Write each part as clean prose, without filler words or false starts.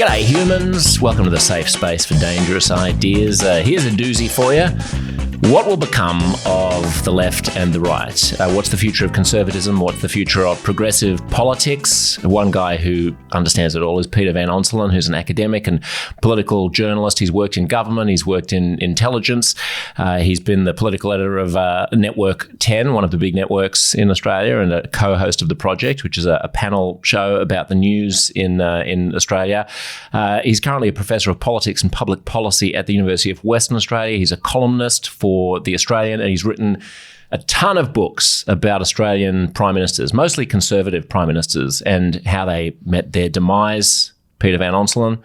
G'day humans, welcome to the safe space for dangerous ideas. Here's a doozy for you. What will become of the left and the right? What's the future of conservatism? What's the future of progressive politics? One guy who understands it all is Peter Van Onselen, who's an academic and political journalist. He's worked in government, he's worked in intelligence. He's been the political editor of Network 10, one of the big networks in Australia, and a co-host of The Project, which is a panel show about the news in Australia. He's currently a professor of politics and public policy at the University of Western Australia. He's a columnist for The Australian, and he's written a ton of books about Australian prime ministers, mostly conservative prime ministers, and how they met their demise. Peter Van Onselen,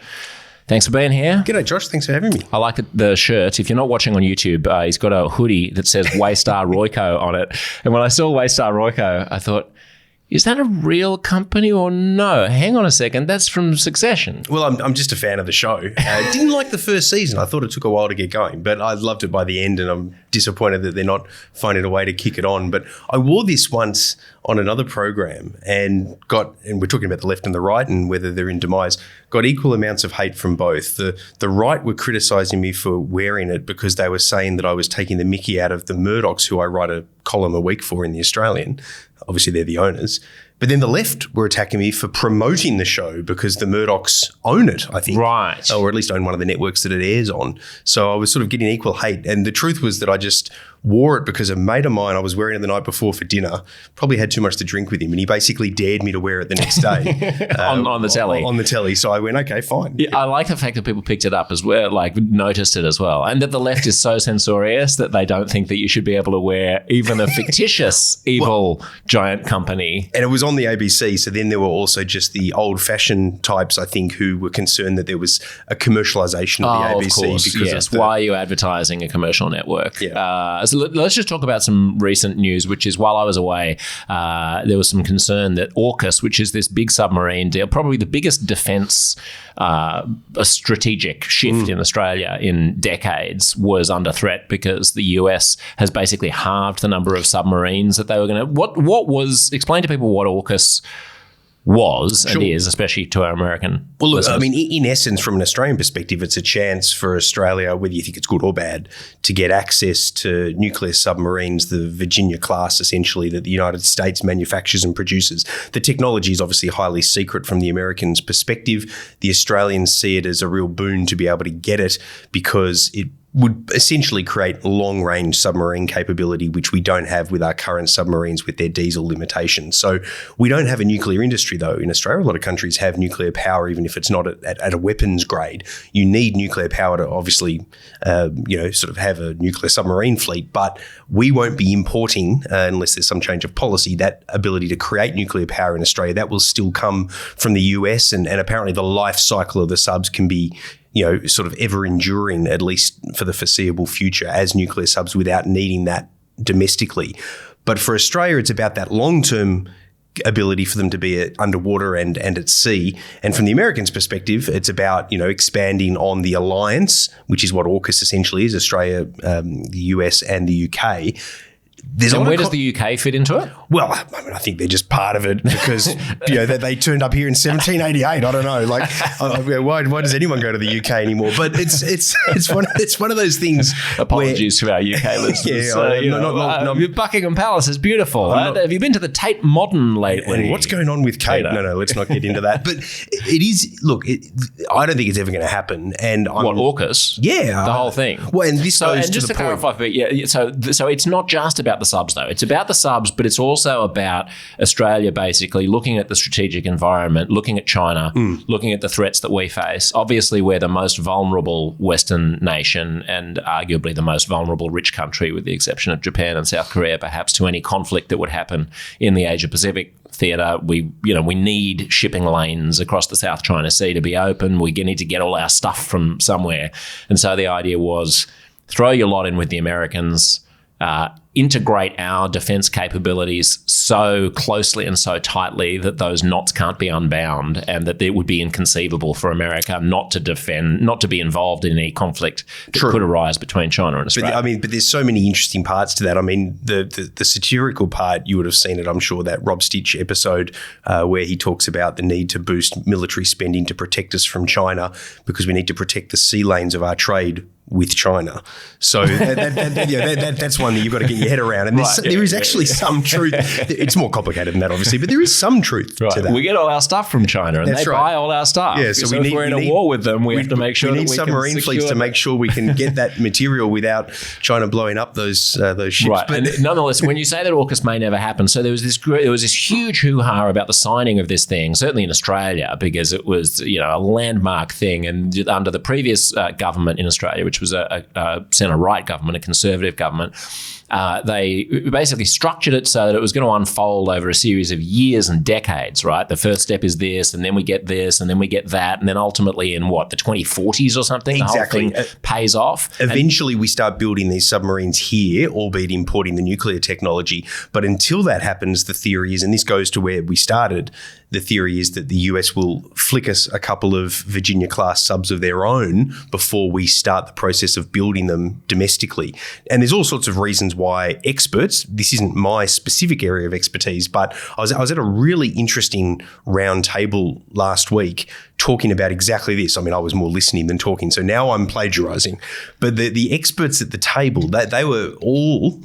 thanks for being here. G'day, Josh. Thanks for having me. I like the shirt. If you're not watching on YouTube, he's got a hoodie that says Waystar Royco on it. And when I saw Waystar Royco, I thought, is that a real company or no? Hang on a second. That's from Succession. Well, I'm just a fan of the show. Didn't like the first season. I thought it took a while to get going, but I loved it by the end, and I'm disappointed that they're not finding a way to kick it on. But I wore this once on another program and we're talking about the left and the right and whether they're in demise, got equal amounts of hate from both. The right were criticising me for wearing it because they were saying that I was taking the mickey out of the Murdochs, who I write a column a week for in The Australian. Obviously, they're the owners. But then the left were attacking me for promoting the show because the Murdochs own it, I think. Right. Or at least own one of the networks that it airs on. So I was sort of getting equal hate. And the truth was that I just wore it because a mate of mine, I was wearing it the night before for dinner, probably had too much to drink with him, and he basically dared me to wear it the next day. on the telly. On the telly. So I went, okay, fine. Yeah, I like the fact that people picked it up as well, like noticed it as well. And that the left is so censorious that they don't think that you should be able to wear even a fictitious evil giant company. And it was on the ABC. So then there were also just the old-fashioned types, I think, who were concerned that there was a commercialization of the ABC. Of course, because yes. Why are you advertising a commercial network? Yeah. So let's just talk about some recent news, which is while I was away, there was some concern that AUKUS, which is this big submarine deal, probably the biggest defence a strategic shift in Australia in decades, was under threat because the US has basically halved the number of submarines that they were going to... Explain to people what AUKUS was and is, especially to our American listeners. I mean, in essence, from an Australian perspective, it's a chance for Australia, whether you think it's good or bad, to get access to nuclear submarines, the Virginia class, essentially, that the United States manufactures and produces. The technology is obviously highly secret from the Americans' perspective. The Australians see it as a real boon to be able to get it because it would essentially create long-range submarine capability, which we don't have with our current submarines with their diesel limitations. So we don't have a nuclear industry, though. In Australia, a lot of countries have nuclear power, even if it's not at a weapons grade. You need nuclear power to obviously, sort of have a nuclear submarine fleet, but we won't be importing, unless there's some change of policy, that ability to create nuclear power in Australia. That will still come from the US, and apparently the life cycle of the subs can be sort of ever enduring, at least for the foreseeable future, as nuclear subs without needing that domestically. But for Australia, it's about that long-term ability for them to be underwater and at sea. And from the Americans' perspective, it's about, expanding on the alliance, which is what AUKUS essentially is, Australia, the US and the UK. And where does the UK fit into it? Well, I mean, I think they're just part of it because they turned up here in 1788. I don't know, why does anyone go to the UK anymore? But it's one of those things. Apologies to our UK listeners. Buckingham Palace is beautiful. Have you been to the Tate Modern lately? And what's going on with Kate? No, let's not get into that. But it is. Look, I don't think it's ever going to happen. And AUKUS? Yeah, the whole thing. Well, and this goes and just to clarify, so it's not just about the subs, though. It's about the subs, but it's also about Australia basically looking at the strategic environment, looking at China, looking at the threats that we face. Obviously, we're the most vulnerable Western nation and arguably the most vulnerable rich country, with the exception of Japan and South Korea, perhaps, to any conflict that would happen in the Asia-Pacific theatre. We need shipping lanes across the South China Sea to be open. We need to get all our stuff from somewhere. And so the idea was throw your lot in with the Americans, integrate our defense capabilities so closely and so tightly that those knots can't be unbound, and that it would be inconceivable for America not to be involved in any conflict that could arise between China and Australia. But there's so many interesting parts to that. I mean, the satirical part, you would have seen it, I'm sure, that Rob Stitch episode where he talks about the need to boost military spending to protect us from China because we need to protect the sea lanes of our trade with China. So that's one that you've got to get your head around. And there is actually some truth. It's more complicated than that, obviously, but there is some truth to that. We get all our stuff from China, and they buy all our stuff. Yeah, so if we're in a war with them, we have to make sure we need submarine fleets to make sure we can get that material without China blowing up those ships. Right. But and nonetheless, when you say that AUKUS may never happen, so there was this huge hoo-ha about the signing of this thing, certainly in Australia, because it was a landmark thing, and under the previous government in Australia, which was a centre-right government, a conservative government, they basically structured it so that it was going to unfold over a series of years and decades, right? The first step is this, and then we get this, and then we get that, and then ultimately in the 2040s or something, exactly. The whole thing pays off. Eventually we start building these submarines here, albeit importing the nuclear technology. But until that happens, the theory is, and this goes to where we started, the theory is that the US will flick us a couple of Virginia-class subs of their own before we start the process of building them domestically. And there's all sorts of reasons why experts, this isn't my specific area of expertise, but I was at a really interesting round table last week talking about exactly this. I mean, I was more listening than talking, so now I'm plagiarizing. But the experts at the table, they were all,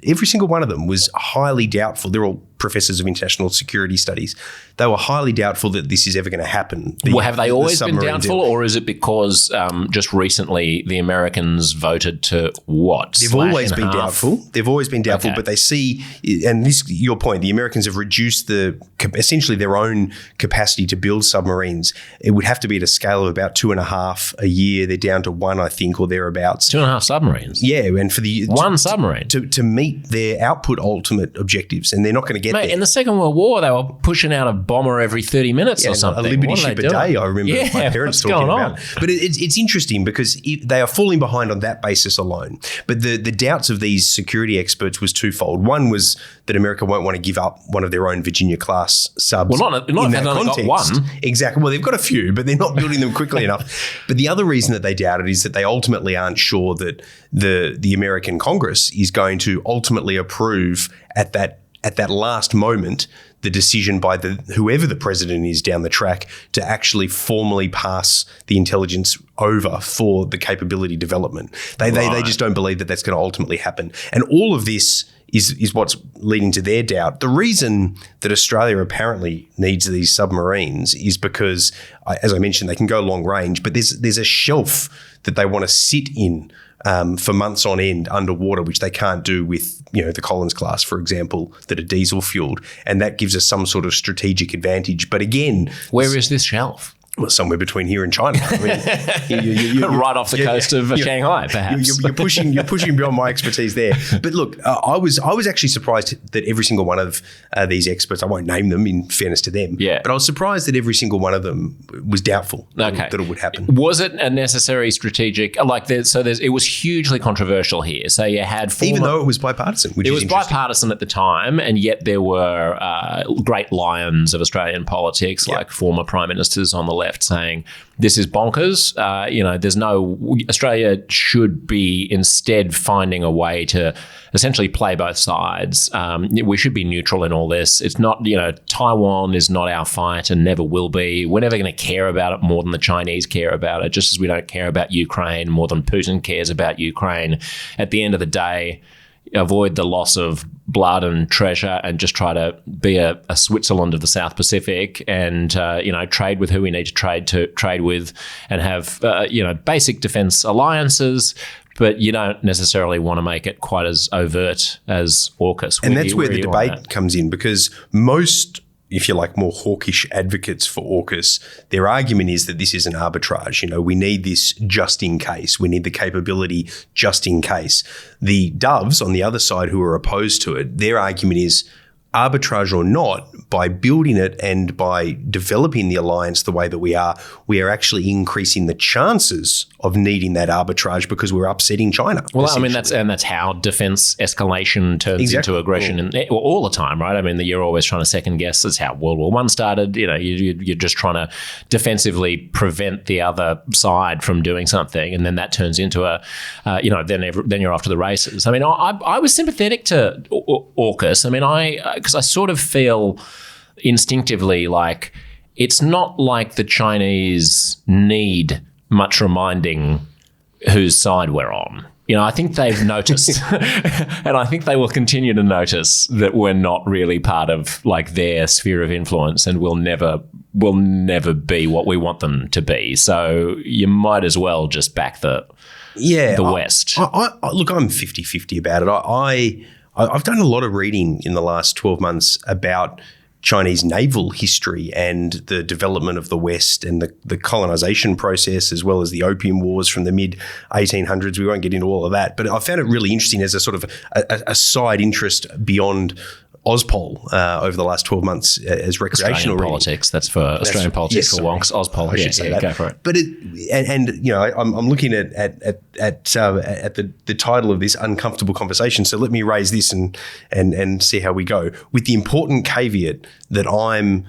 every single one of them was highly doubtful. They're all professors of international security studies. They were highly doubtful that this is ever going to happen. Have they always been doubtful, or is it because just recently the Americans voted to what? They've always been doubtful. They've always been doubtful, Okay. but they see, and this your point, the Americans have reduced essentially their own capacity to build submarines. It would have to be at a scale of about 2.5 a year. They're down to 1, I think, or thereabouts. 2.5 submarines? Yeah, and for the one submarine to meet their output ultimate objectives, and they're not going to get Mate, there. In the Second World War, they were pushing out a bomber every 30 minutes or something. A Liberty ship a day, I remember my parents talking about. But it's interesting because they are falling behind on that basis alone. But the doubts of these security experts was twofold. One was that America won't want to give up one of their own Virginia-class subs. Well, not if they've only got one. Exactly. Well, they've got a few, but they're not building them quickly enough. But the other reason that they doubted is that they ultimately aren't sure that the American Congress is going to ultimately approve at that last moment the decision by whoever the president is down the track to actually formally pass the intelligence over for the capability development. They just don't believe that that's going to ultimately happen. And all of this is what's leading to their doubt. The reason that Australia apparently needs these submarines is because, as I mentioned, they can go long range, but there's a shelf that they want to sit in for months on end underwater, which they can't do with the Collins class, for example, that are diesel fueled, and that gives us some sort of strategic advantage. But again, where is this shelf? Well, somewhere between here and China. I mean, right off the coast of Shanghai, perhaps. You're pushing beyond my expertise there. But look, I was actually surprised that every single one of these experts, I won't name them in fairness to them, but I was surprised that every single one of them was doubtful that it would happen. Was it a necessary strategic, it was hugely controversial here. So you had even though it was bipartisan, which is interesting. Bipartisan at the time, and yet there were great lions of Australian politics, like former prime ministers on the left, saying this is bonkers. Australia should be instead finding a way to essentially play both sides. We should be neutral in all this. It's not, Taiwan is not our fight and never will be. We're never going to care about it more than the Chinese care about it, just as we don't care about Ukraine more than Putin cares about Ukraine. At the end of the day, avoid the loss of blood and treasure and just try to be a Switzerland of the South Pacific and, trade with who we need to trade with and have, basic defense alliances. But you don't necessarily want to make it quite as overt as AUKUS. And that's where the debate comes in, because most, if you like, more hawkish advocates for AUKUS, their argument is that this is an arbitrage. We need this just in case. We need the capability just in case. The doves on the other side who are opposed to it, their argument is, arbitrage or not, by building it and by developing the alliance the way that we are actually increasing the chances of needing that arbitrage because we're upsetting China. Well, I mean, that's how defense escalation turns into aggression all the time, right? I mean, you're always trying to second guess. That's how World War I started. You know, you're just trying to defensively prevent the other side from doing something, and then that turns into then you're off to the races. I mean, I was sympathetic to AUKUS. I mean, because I sort of feel instinctively like it's not like the Chinese need much reminding whose side we're on. You know, I think they've noticed, and I think they will continue to notice that we're not really part of like their sphere of influence, and will never be what we want them to be. So you might as well just back the West. Look, I'm 50-50 about it. I've done a lot of reading in the last 12 months about Chinese naval history and the development of the West and the colonization process, as well as the Opium Wars from the mid-1800s. We won't get into all of that, but I found it really interesting as a sort of a side interest beyond Ozpol over the last 12 months as recreational Australian politics. That's for Australian politics for wonks. Ozpol. Yeah, go for it. But I'm looking at the title of this uncomfortable conversation. So let me raise this and see how we go, with the important caveat that I'm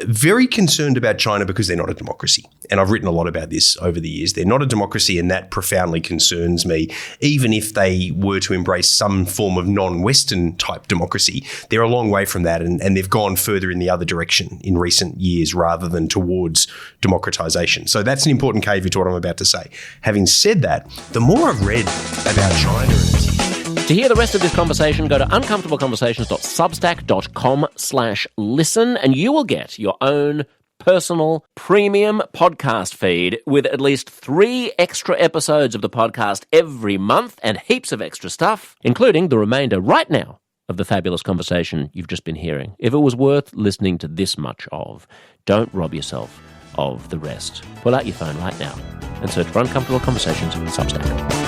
very concerned about China because they're not a democracy. And I've written a lot about this over the years. They're not a democracy, and that profoundly concerns me. Even if they were to embrace some form of non-Western type democracy, they're a long way from that, and they've gone further in the other direction in recent years rather than towards democratization. So that's an important caveat to what I'm about to say. Having said that, the more I've read about China and its to hear the rest of this conversation, go to uncomfortableconversations.substack.com/listen, and you will get your own personal premium podcast feed with at least 3 extra episodes of the podcast every month and heaps of extra stuff, including the remainder right now of the fabulous conversation you've just been hearing. If it was worth listening to this much of, don't rob yourself of the rest. Pull out your phone right now and search for Uncomfortable Conversations on Substack.